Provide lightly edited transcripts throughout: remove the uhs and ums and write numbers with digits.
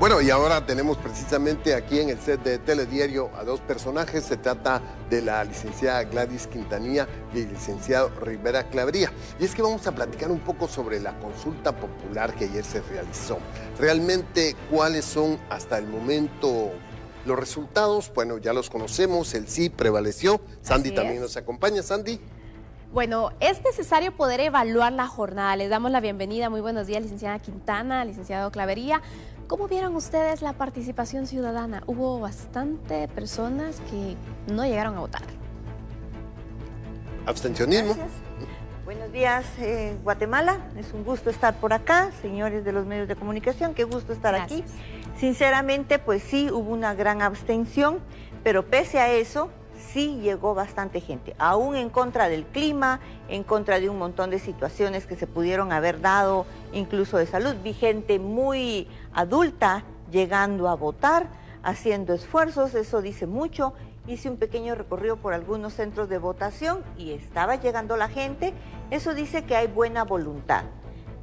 Bueno, y ahora tenemos precisamente aquí en el set de Telediario a dos personajes. Se trata de la licenciada Gladys Quintanilla y el licenciado Rivera Clavería. Y es que vamos a platicar un poco sobre la consulta popular que ayer se realizó. Realmente, ¿cuáles son hasta el momento los resultados? Bueno, ya los conocemos, el sí prevaleció. Sandy también nos acompaña. Sandy. Bueno, es necesario poder evaluar la jornada. Les damos la bienvenida. Muy buenos días, licenciada Quintana, licenciado Clavería. ¿Cómo vieron ustedes la participación ciudadana? Hubo bastante personas que no llegaron a votar. Abstencionismo. Gracias. Buenos días, Guatemala. Es un gusto estar por acá. Señores de los medios de comunicación, qué gusto estar aquí. Sinceramente, pues sí, hubo una gran abstención, pero pese a eso, sí llegó bastante gente, aún en contra del clima, en contra de un montón de situaciones que se pudieron haber dado, incluso de salud. Vi gente muy adulta llegando a votar, haciendo esfuerzos, eso dice mucho. Hice un pequeño recorrido por algunos centros de votación y estaba llegando la gente. Eso dice que hay buena voluntad,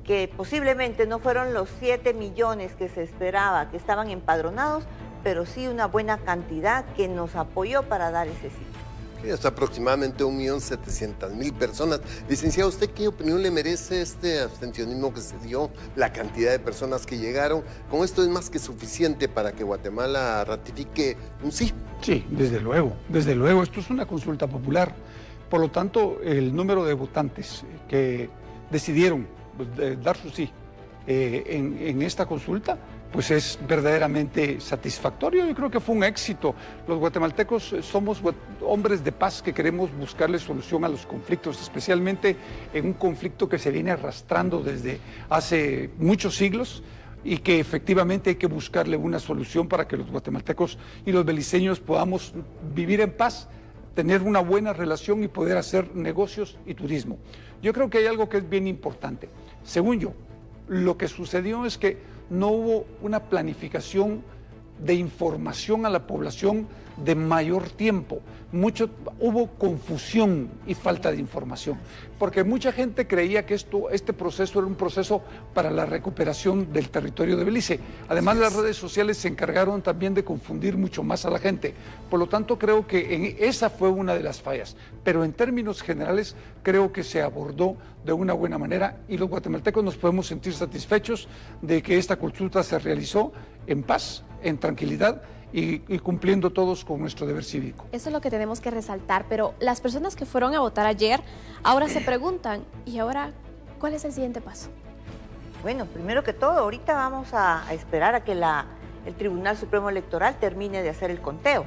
que posiblemente no fueron los 7 millones que se esperaba, que estaban empadronados, pero sí una buena cantidad que nos apoyó para dar ese sí. Sí, hasta aproximadamente 1.700.000 personas. Licenciado, ¿usted qué opinión le merece este abstencionismo que se dio, la cantidad de personas que llegaron? ¿Con esto es más que suficiente para que Guatemala ratifique un sí? Sí, desde luego, esto es una consulta popular. Por lo tanto, el número de votantes que decidieron dar su sí en esta consulta, pues es verdaderamente satisfactorio. Yo creo que fue un éxito. Los guatemaltecos somos hombres de paz que queremos buscarle solución a los conflictos, especialmente en un conflicto que se viene arrastrando desde hace muchos siglos y que efectivamente hay que buscarle una solución para que los guatemaltecos y los beliceños podamos vivir en paz, tener una buena relación y poder hacer negocios y turismo. Yo creo que hay algo que es bien importante. Según yo, lo que sucedió es que no hubo una planificación de información a la población de mayor tiempo. Hubo confusión y falta de información, porque mucha gente creía que este proceso era un proceso para la recuperación del territorio de Belice. Además, las redes sociales se encargaron también de confundir mucho más a la gente. Por lo tanto, creo que esa fue una de las fallas. Pero en términos generales, creo que se abordó de una buena manera y los guatemaltecos nos podemos sentir satisfechos de que esta consulta se realizó en paz, en tranquilidad y cumpliendo todos con nuestro deber cívico. Eso es lo que tenemos que resaltar, pero las personas que fueron a votar ayer ahora se preguntan, ¿y ahora cuál es el siguiente paso? Bueno, primero que todo, ahorita vamos a esperar a que el Tribunal Supremo Electoral termine de hacer el conteo.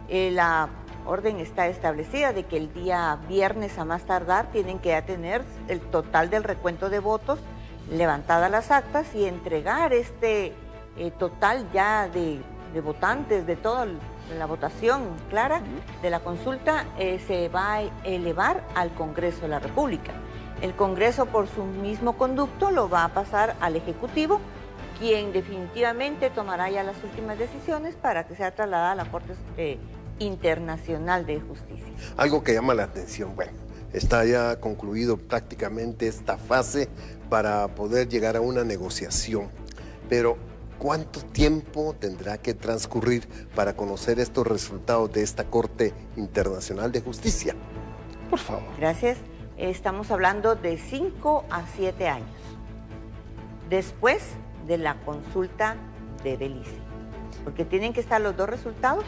La orden está establecida de que el día viernes a más tardar tienen que ya tener el total del recuento de votos, levantadas las actas y entregar este total ya de votantes, de toda la votación clara de la consulta, se va a elevar al Congreso de la República. El Congreso, por su mismo conducto, lo va a pasar al Ejecutivo, quien definitivamente tomará ya las últimas decisiones para que sea trasladada a la Corte Internacional de Justicia. Algo que llama la atención, bueno, está ya concluido prácticamente esta fase para poder llegar a una negociación, pero ¿cuánto tiempo tendrá que transcurrir para conocer estos resultados de esta Corte Internacional de Justicia? Por favor. Gracias. Estamos hablando de 5 a 7 años, después de la consulta de Belice, porque tienen que estar los dos resultados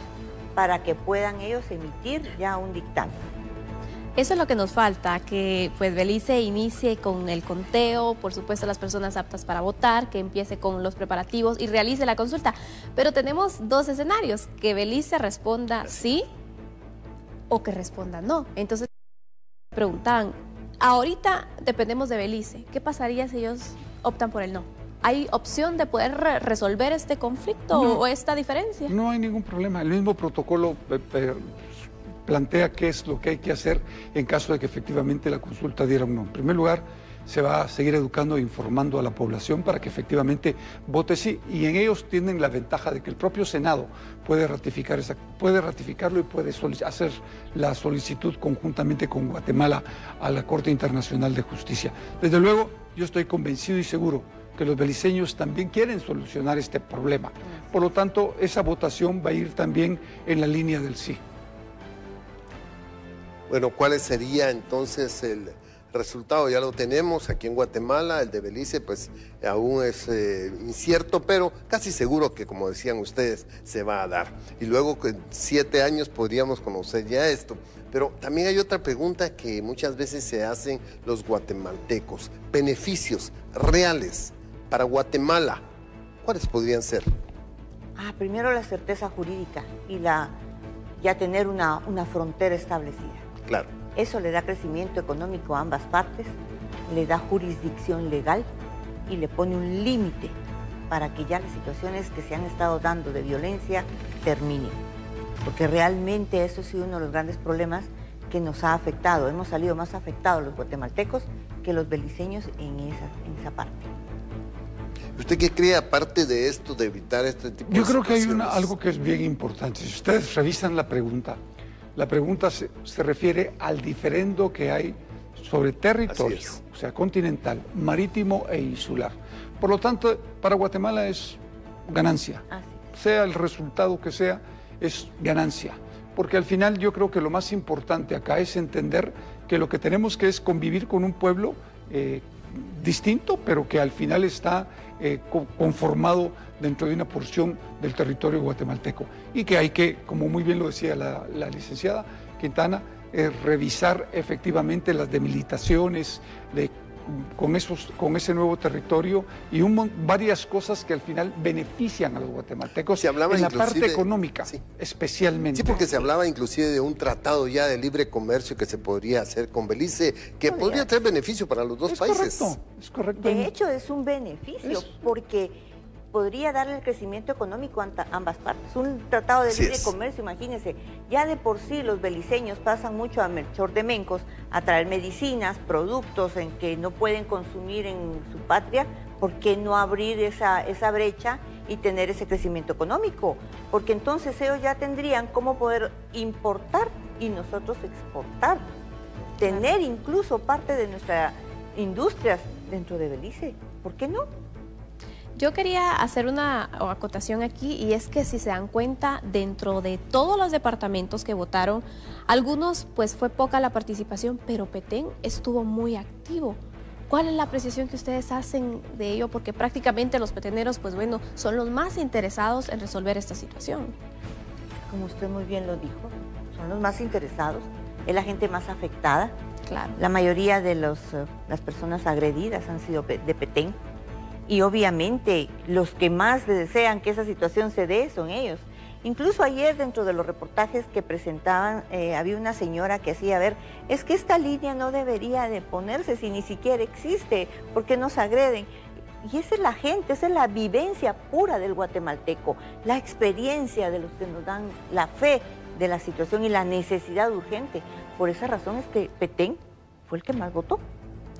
para que puedan ellos emitir ya un dictamen. Eso es lo que nos falta, que pues Belice inicie con el conteo, por supuesto las personas aptas para votar, que empiece con los preparativos y realice la consulta. Pero tenemos dos escenarios, que Belice responda sí o que responda no. Entonces preguntaban, ahorita dependemos de Belice, ¿qué pasaría si ellos optan por el no? ¿Hay opción de poder resolver este conflicto o esta diferencia? No hay ningún problema, el mismo protocolo plantea qué es lo que hay que hacer en caso de que efectivamente la consulta diera un no. En primer lugar, se va a seguir educando e informando a la población para que efectivamente vote sí, y en ellos tienen la ventaja de que el propio Senado puede ratificarlo y puede hacer la solicitud conjuntamente con Guatemala a la Corte Internacional de Justicia. Desde luego, yo estoy convencido y seguro que los beliceños también quieren solucionar este problema. Por lo tanto, esa votación va a ir también en la línea del sí. Bueno, ¿cuál sería entonces el resultado? Ya lo tenemos aquí en Guatemala, el de Belice pues aún es incierto, pero casi seguro que, como decían ustedes, se va a dar. Y luego en 7 años podríamos conocer ya esto. Pero también hay otra pregunta que muchas veces se hacen los guatemaltecos. Beneficios reales para Guatemala, ¿cuáles podrían ser? Primero la certeza jurídica y ya tener una frontera establecida. Claro. Eso le da crecimiento económico a ambas partes, le da jurisdicción legal y le pone un límite para que ya las situaciones que se han estado dando de violencia terminen. Porque realmente eso ha sido uno de los grandes problemas que nos ha afectado. Hemos salido más afectados los guatemaltecos que los beliceños en esa parte. ¿Usted qué cree, aparte de esto, de evitar este tipo de situaciones? Yo creo que hay algo que es bien importante. Si ustedes revisan la pregunta se refiere al diferendo que hay sobre territorio, o sea, continental, marítimo e insular. Por lo tanto, para Guatemala es ganancia. Sea el resultado que sea, es ganancia. Porque al final yo creo que lo más importante acá es entender que lo que tenemos que es convivir con un pueblo distinto, pero que al final está conformado dentro de una porción del territorio guatemalteco. Y que hay que, como muy bien lo decía la licenciada Quintana, revisar efectivamente las debilitaciones con ese nuevo territorio y varias cosas que al final benefician a los guatemaltecos en la parte económica, especialmente. Sí, porque se hablaba inclusive de un tratado ya de libre comercio que se podría hacer con Belice, que podría traer beneficio para los dos países. Es correcto. De hecho, es un beneficio, porque podría darle el crecimiento económico a ambas partes. Un tratado de libre comercio, imagínense, ya de por sí los beliceños pasan mucho a Melchor de Mencos a traer medicinas, productos en que no pueden consumir en su patria. ¿Por qué no abrir esa brecha y tener ese crecimiento económico? Porque entonces ellos ya tendrían cómo poder importar y nosotros exportar. Tener incluso parte de nuestras industrias dentro de Belice. ¿Por qué no? Yo quería hacer una acotación aquí, y es que si se dan cuenta, dentro de todos los departamentos que votaron, algunos pues fue poca la participación, pero Petén estuvo muy activo. ¿Cuál es la apreciación que ustedes hacen de ello? Porque prácticamente los peteneros pues bueno, son los más interesados en resolver esta situación. Como usted muy bien lo dijo, son los más interesados, es la gente más afectada. Claro. La mayoría de las personas agredidas han sido de Petén. Y obviamente los que más desean que esa situación se dé son ellos. Incluso ayer dentro de los reportajes que presentaban había una señora que hacía ver, es que esta línea no debería de ponerse si ni siquiera existe, porque nos agreden. Y esa es la gente, esa es la vivencia pura del guatemalteco, la experiencia de los que nos dan la fe de la situación y la necesidad urgente. Por esa razón es que Petén fue el que más votó.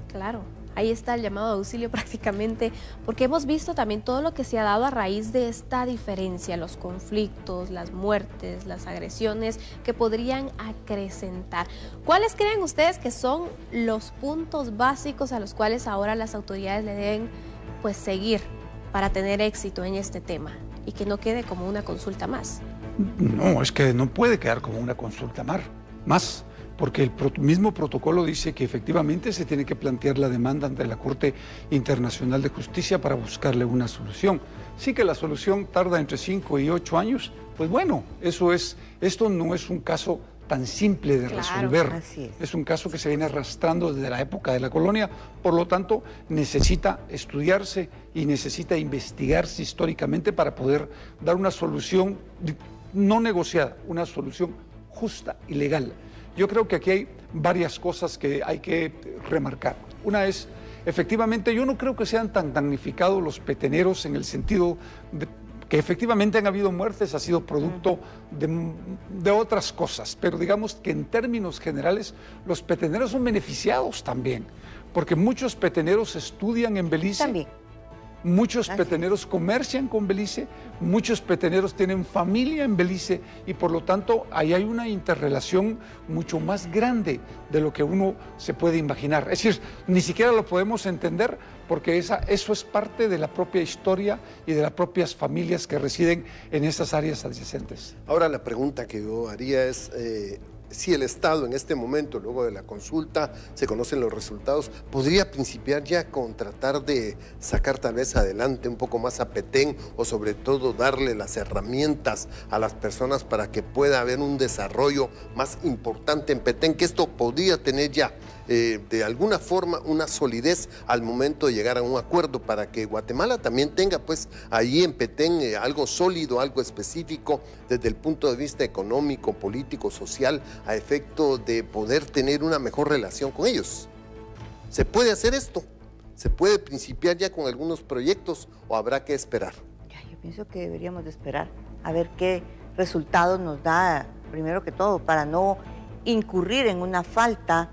Claro. Ahí está el llamado de auxilio prácticamente, porque hemos visto también todo lo que se ha dado a raíz de esta diferencia, los conflictos, las muertes, las agresiones que podrían acrecentar. ¿Cuáles creen ustedes que son los puntos básicos a los cuales ahora las autoridades le deben pues seguir para tener éxito en este tema y que no quede como una consulta más? No, es que no puede quedar como una consulta más. Porque el mismo protocolo dice que efectivamente se tiene que plantear la demanda ante la Corte Internacional de Justicia para buscarle una solución. Sí que la solución tarda entre 5 y 8 años, pues bueno, esto no es un caso tan simple de resolver. Así es un caso que se viene arrastrando desde la época de la colonia, por lo tanto necesita estudiarse y necesita investigarse históricamente para poder dar una solución no negociada, una solución justa y legal. Yo creo que aquí hay varias cosas que hay que remarcar. Una es, efectivamente, yo no creo que sean tan damnificados los peteneros en el sentido de que efectivamente han habido muertes, ha sido producto de otras cosas, pero digamos que en términos generales los peteneros son beneficiados también, porque muchos peteneros estudian en Belice. También. muchos peteneros comercian con Belice, muchos peteneros tienen familia en Belice y por lo tanto ahí hay una interrelación mucho más grande de lo que uno se puede imaginar. Es decir, ni siquiera lo podemos entender porque eso es parte de la propia historia y de las propias familias que residen en esas áreas adyacentes. Ahora la pregunta que yo haría es si el Estado en este momento, luego de la consulta, se conocen los resultados, podría principiar ya con tratar de sacar tal vez adelante un poco más a Petén o sobre todo darle las herramientas a las personas para que pueda haber un desarrollo más importante en Petén, que esto podría tener ya de alguna forma una solidez al momento de llegar a un acuerdo para que Guatemala también tenga pues ahí en Petén algo sólido, algo específico desde el punto de vista económico, político, social, a efecto de poder tener una mejor relación con ellos. ¿Se puede hacer esto? ¿Se puede principiar ya con algunos proyectos o habrá que esperar? Yo pienso que deberíamos de esperar a ver qué resultados nos da, primero que todo, para no incurrir en una falta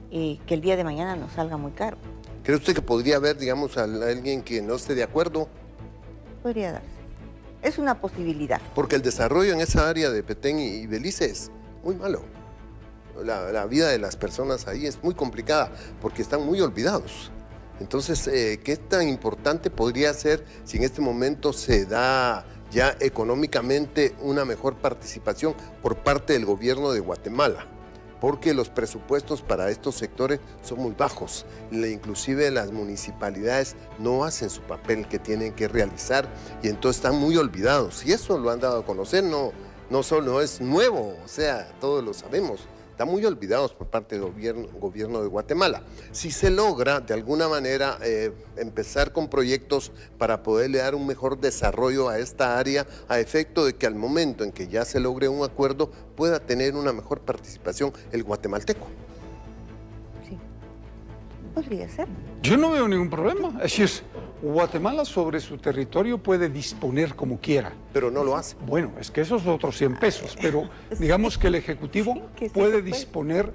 que el día de mañana nos salga muy caro. ¿Cree usted que podría haber, digamos, a alguien que no esté de acuerdo? Podría darse. Es una posibilidad. Porque el desarrollo en esa área de Petén y Belice es muy malo. La vida de las personas ahí es muy complicada porque están muy olvidados. Entonces, ¿qué tan importante podría ser si en este momento se da ya económicamente una mejor participación por parte del gobierno de Guatemala? Porque los presupuestos para estos sectores son muy bajos. Inclusive las municipalidades no hacen su papel que tienen que realizar y entonces están muy olvidados. Y eso lo han dado a conocer, no solo es nuevo, o sea, todos lo sabemos. Están muy olvidados por parte del gobierno de Guatemala. Si se logra, de alguna manera, empezar con proyectos para poderle dar un mejor desarrollo a esta área, a efecto de que al momento en que ya se logre un acuerdo, pueda tener una mejor participación el guatemalteco. Sí, podría ser. Yo no veo ningún problema. Es decir, Guatemala sobre su territorio puede disponer como quiera. Pero no lo hace. Bueno, es que esos otros 100 pesos, pero digamos que el Ejecutivo puede disponer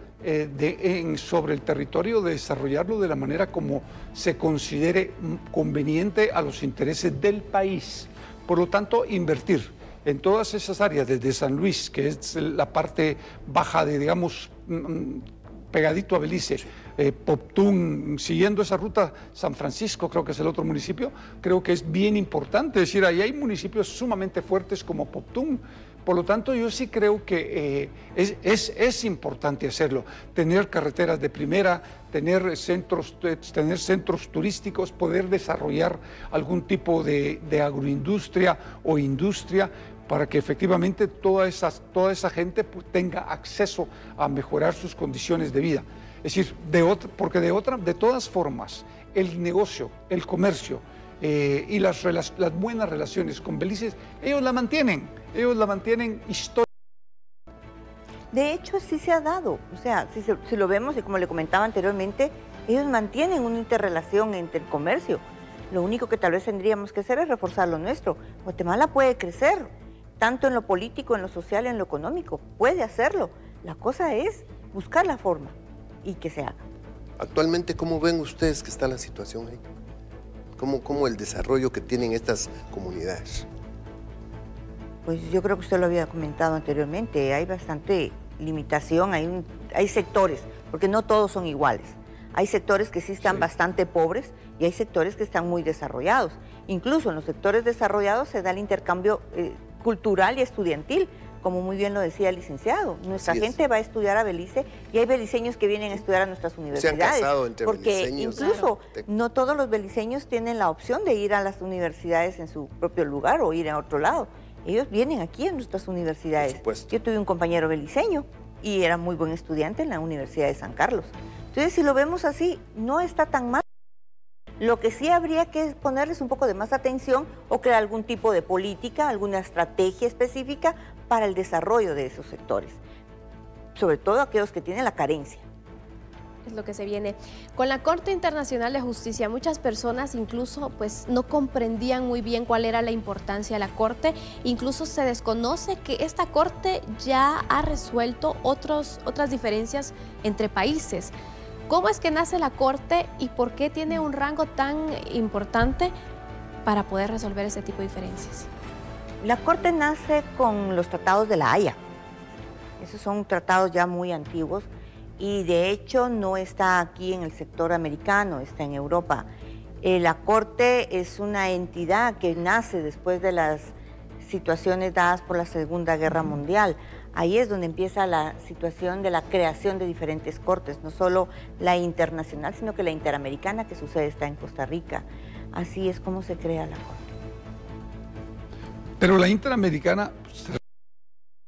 sobre el territorio de desarrollarlo de la manera como se considere conveniente a los intereses del país. Por lo tanto, invertir en todas esas áreas, desde San Luis, que es la parte baja de, digamos, pegadito a Belice, Poptún, siguiendo esa ruta, San Francisco creo que es el otro municipio, creo que es bien importante, es decir, ahí hay municipios sumamente fuertes como Poptún. Por lo tanto, yo sí creo que es importante hacerlo, tener carreteras de primera, tener centros turísticos, poder desarrollar algún tipo de agroindustria o industria para que efectivamente toda esa gente tenga acceso a mejorar sus condiciones de vida. Es decir, porque de todas formas, el negocio, el comercio y las buenas relaciones con Belice, ellos la mantienen históricamente. De hecho, sí se ha dado. O sea, si lo vemos, y como le comentaba anteriormente, ellos mantienen una interrelación entre el comercio. Lo único que tal vez tendríamos que hacer es reforzar lo nuestro. Guatemala puede crecer, tanto en lo político, en lo social, en lo económico. Puede hacerlo. La cosa es buscar la forma y que se haga. Actualmente, ¿cómo ven ustedes que está la situación ahí? ¿Cómo el desarrollo que tienen estas comunidades? Pues yo creo que usted lo había comentado anteriormente, hay bastante limitación, hay sectores, porque no todos son iguales. Hay sectores que sí están bastante pobres y hay sectores que están muy desarrollados. Incluso en los sectores desarrollados se da el intercambio cultural y estudiantil, como muy bien lo decía el licenciado. Nuestra gente va a estudiar a Belice y hay beliceños que vienen a estudiar a nuestras universidades. Se han casado entre porque beliceños. Incluso no todos los beliceños tienen la opción de ir a las universidades en su propio lugar o ir a otro lado. Ellos vienen aquí a nuestras universidades. Por supuesto. Yo tuve un compañero beliceño y era muy buen estudiante en la Universidad de San Carlos. Entonces, si lo vemos así, no está tan mal. Lo que sí habría que ponerles un poco de más atención o crear algún tipo de política, alguna estrategia específica para el desarrollo de esos sectores, sobre todo aquellos que tienen la carencia. Es lo que se viene. Con la Corte Internacional de Justicia, muchas personas incluso pues no comprendían muy bien cuál era la importancia de la Corte. Incluso se desconoce que esta Corte ya ha resuelto otras diferencias entre países. ¿Cómo es que nace la Corte y por qué tiene un rango tan importante? para poder resolver ese tipo de diferencias? La Corte nace con los tratados de La Haya. Esos son tratados ya muy antiguos y de hecho no está aquí en el sector americano, está en Europa. La Corte es una entidad que nace después de las situaciones dadas por la Segunda Guerra Mundial. Ahí es donde empieza la situación de la creación de diferentes cortes, no solo la internacional, sino que la interamericana, que sucede está en Costa Rica. Así es como se crea la Corte. Pero la interamericana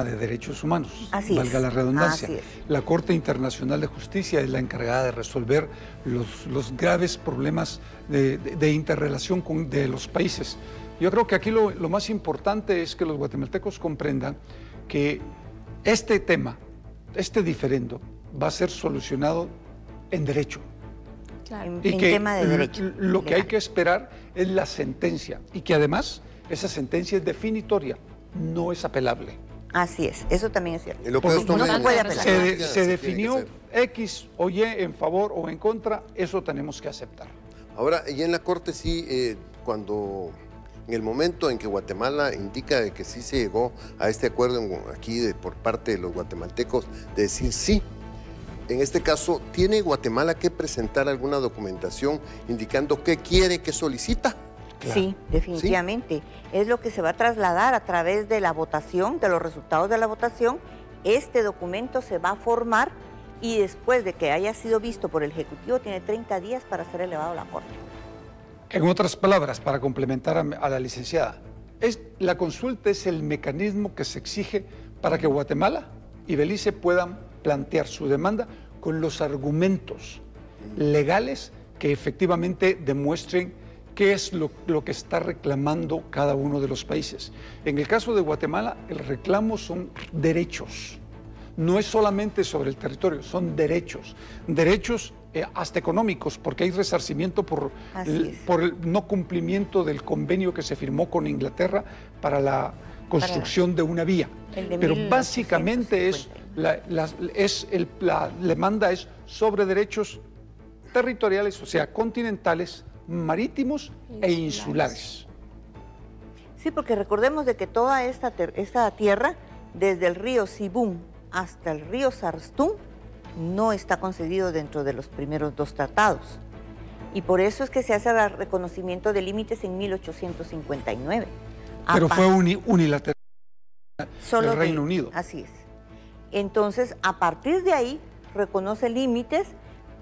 de derechos humanos, valga la redundancia. La Corte Internacional de Justicia es la encargada de resolver los graves problemas de interrelación de los países. Yo creo que aquí lo más importante es que los guatemaltecos comprendan que este tema, este diferendo, va a ser solucionado en derecho. Claro. Y en que tema de derecho. Lo que hay que esperar es la sentencia y que además esa sentencia es definitoria, no es apelable. Así es, eso también es cierto. No se puede apelar. Se definió X o Y en favor o en contra, eso tenemos que aceptar. Ahora, y en la Corte sí, cuando en el momento en que Guatemala indica de que sí se llegó a este acuerdo aquí por parte de los guatemaltecos, de decir sí, en este caso, ¿tiene Guatemala que presentar alguna documentación indicando qué quiere, qué solicita? Claro. Sí, definitivamente. ¿Sí? Es lo que se va a trasladar a través de la votación, de los resultados de la votación. Este documento se va a formar y después de que haya sido visto por el Ejecutivo, tiene 30 días para ser elevado a la Corte. En otras palabras, para complementar a la licenciada, la consulta es el mecanismo que se exige para que Guatemala y Belice puedan plantear su demanda con los argumentos legales que efectivamente demuestren qué es lo que está reclamando cada uno de los países. En el caso de Guatemala, el reclamo son derechos. No es solamente sobre el territorio, son derechos. Derechos hasta económicos, porque hay resarcimiento por el no cumplimiento del convenio que se firmó con Inglaterra para la construcción de una vía. Pero básicamente la demanda es sobre derechos territoriales, o sea, continentales, marítimos e insulares. Sí, porque recordemos de que toda esta tierra, desde el río Sibún hasta el río Sarstún, no está concedido dentro de los primeros dos tratados. Y por eso es que se hace el reconocimiento de límites en 1859. Pero fue unilateral solo del Reino Unido. Así es. Entonces, a partir de ahí, reconoce límites,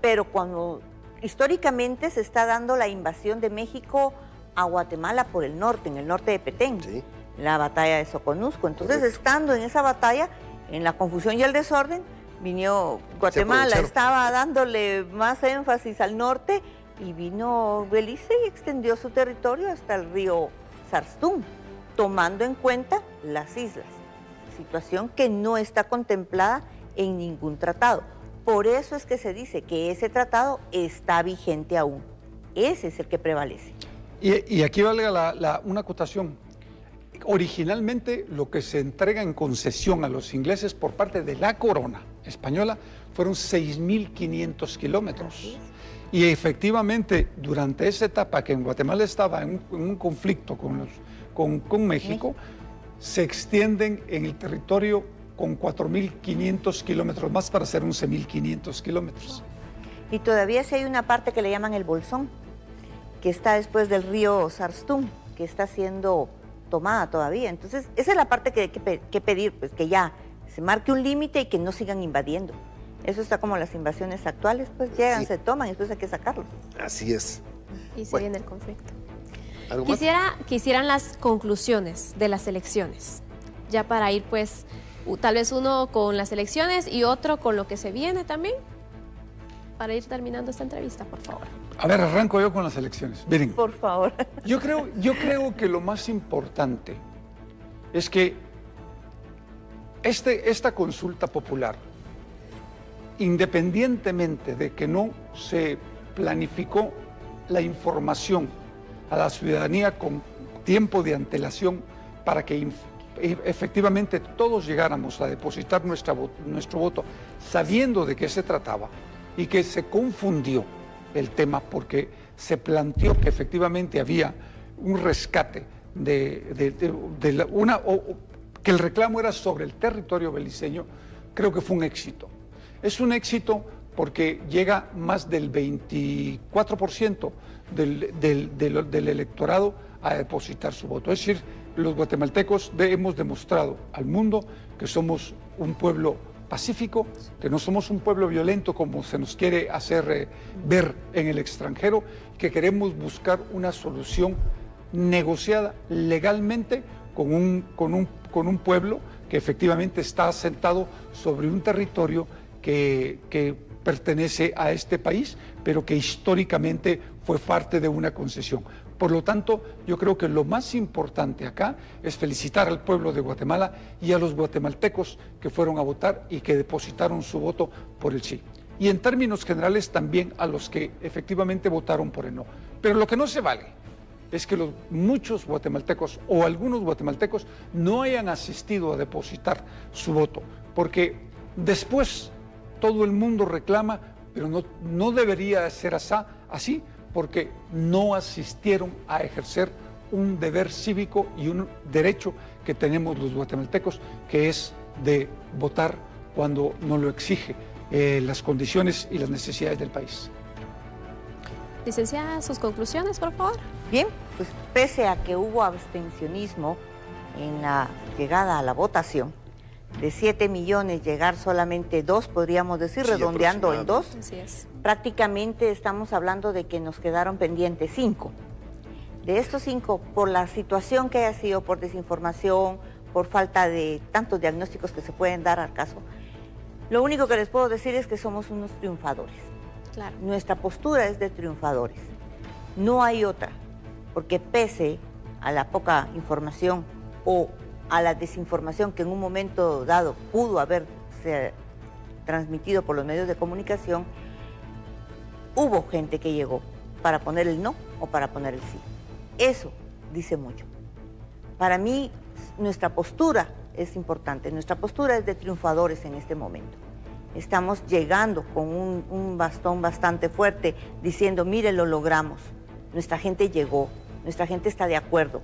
pero cuando históricamente se está dando la invasión de México a Guatemala por el norte, en el norte de Petén, la batalla de Soconusco. Entonces, estando en esa batalla, en la confusión y el desorden, vino Guatemala, estaba dándole más énfasis al norte y vino Belice y extendió su territorio hasta el río Sarstún, tomando en cuenta las islas, situación que no está contemplada en ningún tratado. Por eso es que se dice que ese tratado está vigente aún. Ese es el que prevalece. Y aquí valga una acotación. Originalmente lo que se entrega en concesión a los ingleses por parte de la corona española fueron 6.500 kilómetros. Y efectivamente, durante esa etapa que en Guatemala estaba en un conflicto con México, se extienden en el territorio con 4.500 kilómetros más para hacer 11.500 kilómetros. Y todavía sí hay una parte que le llaman el Bolsón, que está después del río Sarstún, que está siendo tomada todavía. Entonces, esa es la parte que hay que pedir, pues que ya se marque un límite y que no sigan invadiendo. Eso está como las invasiones actuales, pues llegan, se toman y después hay que sacarlos. Así es. Y se viene el conflicto. Quisieran las conclusiones de las elecciones, ya para ir pues, tal vez uno con las elecciones y otro con lo que se viene también, para ir terminando esta entrevista, por favor. A ver, arranco yo con las elecciones. Miren, por favor. Yo creo que lo más importante es que esta consulta popular, independientemente de que no se planificó la información a la ciudadanía con tiempo de antelación para que efectivamente todos llegáramos a depositar nuestro voto sabiendo de qué se trataba y que se confundió el tema porque se planteó que efectivamente había un rescate que el reclamo era sobre el territorio beliceño, creo que fue un éxito. Es un éxito porque llega más del 24% del electorado a depositar su voto. Es decir, los guatemaltecos hemos demostrado al mundo que somos un pueblo pacífico, que no somos un pueblo violento como se nos quiere hacer ver en el extranjero, que queremos buscar una solución negociada legalmente con un pueblo que efectivamente está asentado sobre un territorio que pertenece a este país, pero que históricamente fue parte de una concesión. Por lo tanto, yo creo que lo más importante acá es felicitar al pueblo de Guatemala y a los guatemaltecos que fueron a votar y que depositaron su voto por el sí. Y en términos generales también a los que efectivamente votaron por el no. Pero lo que no se vale es que muchos guatemaltecos o algunos guatemaltecos no hayan asistido a depositar su voto, porque después todo el mundo reclama, pero no debería ser así, porque no asistieron a ejercer un deber cívico y un derecho que tenemos los guatemaltecos, que es de votar cuando nos lo exige las condiciones y las necesidades del país. Licenciada, sus conclusiones, por favor. Bien, pues pese a que hubo abstencionismo en la llegada a la votación, de 7 millones llegar solamente 2, podríamos decir, sí, redondeando en 2. Así es. Prácticamente estamos hablando de que nos quedaron pendientes 5. De estos 5, por la situación que haya sido, por desinformación, por falta de tantos diagnósticos que se pueden dar al caso, lo único que les puedo decir es que somos unos triunfadores. Claro. Nuestra postura es de triunfadores. No hay otra, porque pese a la poca información o a la desinformación que en un momento dado pudo haberse transmitido por los medios de comunicación, hubo gente que llegó para poner el no o para poner el sí. Eso dice mucho. Para mí, nuestra postura es importante. Nuestra postura es de triunfadores en este momento. Estamos llegando con un bastón bastante fuerte, diciendo, mire, lo logramos. Nuestra gente llegó, nuestra gente está de acuerdo.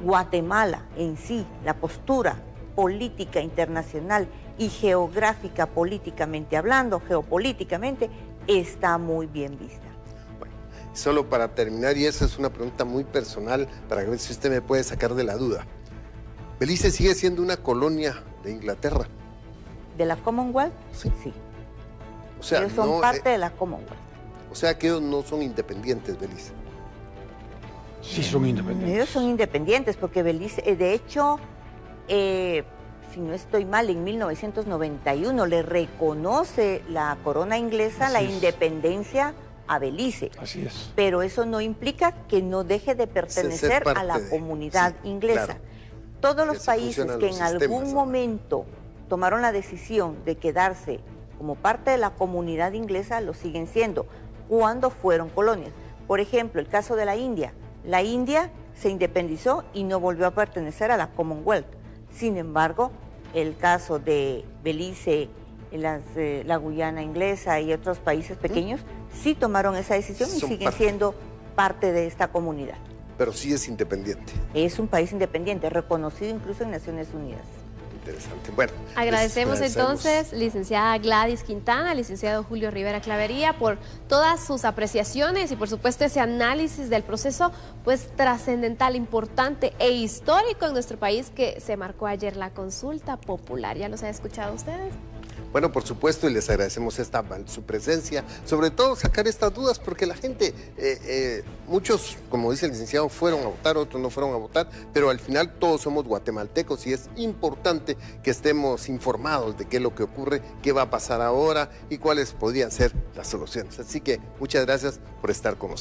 Guatemala en sí, la postura política internacional y geográfica políticamente hablando, geopolíticamente, está muy bien vista. Bueno, solo para terminar, y esa es una pregunta muy personal, para ver si usted me puede sacar de la duda. ¿Belice sigue siendo una colonia de Inglaterra? ¿De la Commonwealth? Sí. Sí. O sea, ellos son parte de la Commonwealth. O sea que ellos no son independientes, Belice. Sí, son independientes. Ellos son independientes porque Belice, de hecho, si no estoy mal, en 1991 le reconoce la corona inglesa la independencia a Belice. Así es. Pero eso no implica que no deje de pertenecer a la comunidad inglesa. Claro. Todos los países que en algún momento tomaron la decisión de quedarse como parte de la comunidad inglesa lo siguen siendo cuando fueron colonias. Por ejemplo, el caso de la India. La India se independizó y no volvió a pertenecer a la Commonwealth. Sin embargo, el caso de Belice, la Guyana inglesa y otros países pequeños sí tomaron esa decisión y siguen siendo parte de esta comunidad. Pero sí es independiente. Es un país independiente, reconocido incluso en Naciones Unidas. Interesante. Bueno, agradecemos entonces, licenciada Gladys Quintana, licenciado Julio Rivera Clavería, por todas sus apreciaciones y por supuesto ese análisis del proceso pues trascendental, importante e histórico en nuestro país que se marcó ayer, la consulta popular. ¿Ya los han escuchado ustedes? Bueno, por supuesto, y les agradecemos su presencia, sobre todo sacar estas dudas, porque la gente, muchos, como dice el licenciado, fueron a votar, otros no fueron a votar, pero al final todos somos guatemaltecos y es importante que estemos informados de qué es lo que ocurre, qué va a pasar ahora y cuáles podrían ser las soluciones. Así que muchas gracias por estar con nosotros.